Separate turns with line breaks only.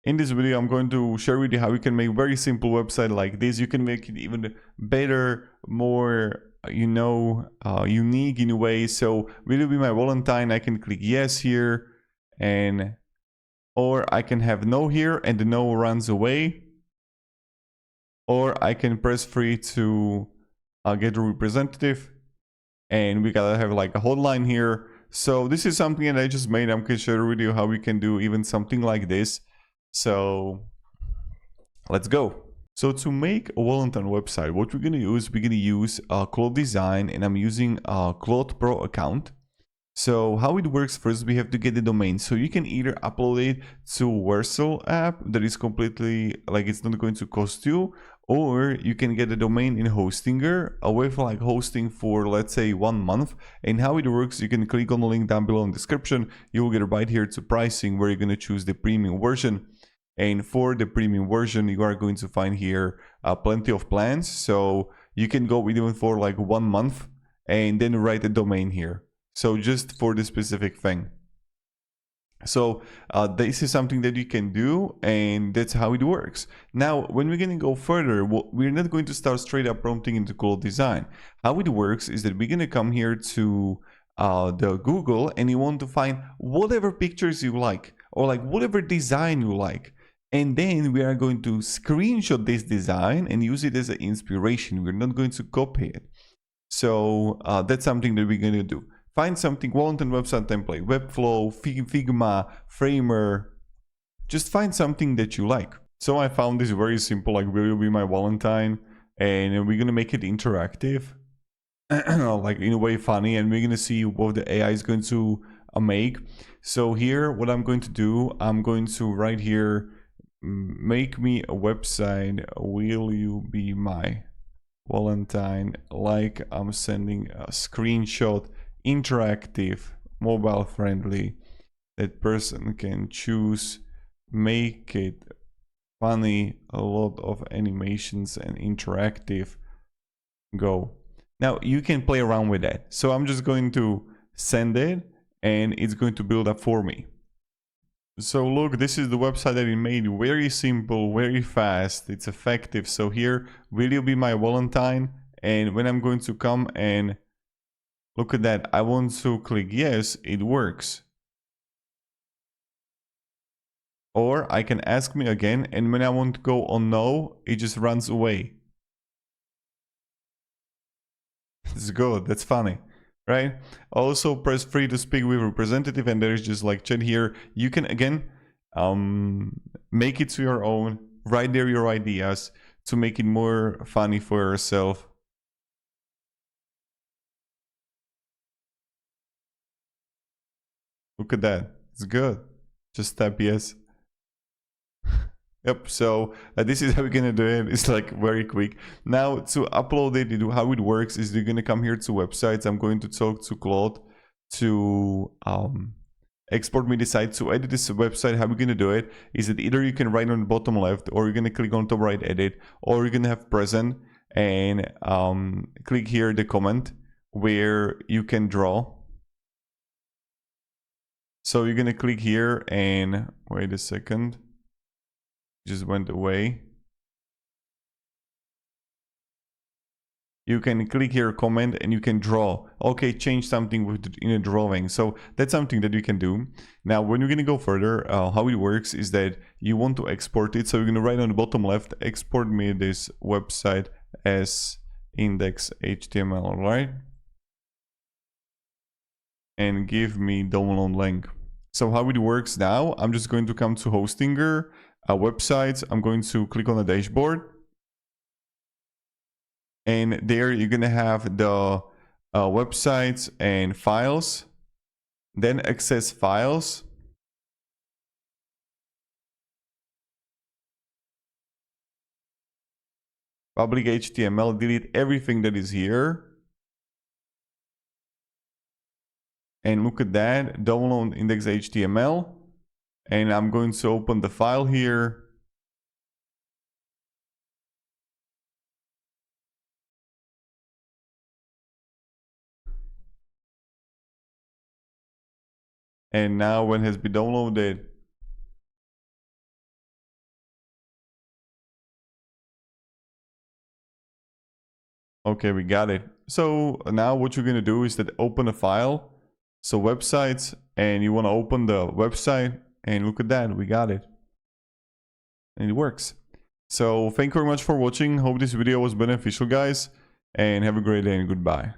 In this video, I'm going to share with you how you can make very simple website like this. You can make it even better, more, unique in a way. So will it be my Valentine? I can click yes here, and or I can have no here and the no runs away. Or I can press free to get a representative, and we gotta have like a hotline here. So this is something that I just made. I'm gonna share with you how we can do even something like this. So let's go. So to make a Valentine website, what we're gonna use Claude Design, and I'm using a Claude Pro account. So how it works, first we have to get the domain. So you can either upload it to Vercel app that is completely like it's not going to cost you, or you can get a domain in Hostinger with like hosting for let's say 1 month. And how it works, you can click on the link down below in the description. You will get right here to pricing, where you're going to choose the premium version. And for the premium version, you are going to find here plenty of plans. So you can go even for like 1 month and then write a domain here. So just for the specific thing. So this is something that you can do, and that's how it works. Now, when we're going to go further, we're not going to start straight up prompting into Claude Design. How it works is that we're going to come here to the Google, and you want to find whatever pictures you like, or like whatever design you like. And then we are going to screenshot this design and use it as an inspiration. We're not going to copy it. So that's something that we're going to do. Find something, Valentine website template, Webflow, Figma, Framer. Just find something that you like. So I found this very simple, like will be my Valentine, and we're gonna make it interactive, like in a way funny, and we're gonna see what the AI is going to make. So here, what I'm going to do, I'm going to write here, make me a website, will you be my Valentine, like I'm sending a screenshot, interactive, mobile friendly, that person can choose, make it funny, a lot of animations and interactive, go. Now you can play around with that. So I'm just going to send it, and it's going to build up for me. So look, this is the website that it made. Very simple, very fast, it's effective. So here, will you be my Valentine? And when I'm going to come and look at that, I want to click yes, it works. Or I can ask me again, and when I want to go on no, it just runs away. It's good, that's funny, right? Also press free to speak with representative, and there's just like chat here. You can again make it to your own, write there your ideas to make it more funny for yourself. Look at that, it's good. Just tap yes. Yep, so this is how we're gonna do it. It's like very quick. Now to upload it, how it works is you're gonna come here to websites. I'm going to talk to Claude to export me the site. To edit this website, how we're gonna do it is that either you can write on the bottom left, or you're gonna click on top right edit, or you're gonna have present and click here the comment where you can draw. So you're gonna click here and wait a second. Just went away. You can click here comment and you can draw. Okay, change something in a drawing. So that's something that you can do. Now when you're gonna go further, how it works is that you want to export it. So you're gonna write on the bottom left, export me this website as index.html, right? And give me download link. So how it works now, I'm just going to come to Hostinger, websites. I'm going to click on the dashboard. And there you're gonna have the websites and files, then access files, public HTML, delete everything that is here, and look at that, download index.html, and I'm going to open the file here. And now when it has been downloaded, Okay, we got it. So now what you're gonna do is that open a file. So websites, and you want to open the website, and look at that, we got it. And it works. So thank you very much for watching. Hope this video was beneficial, guys, and have a great day and goodbye.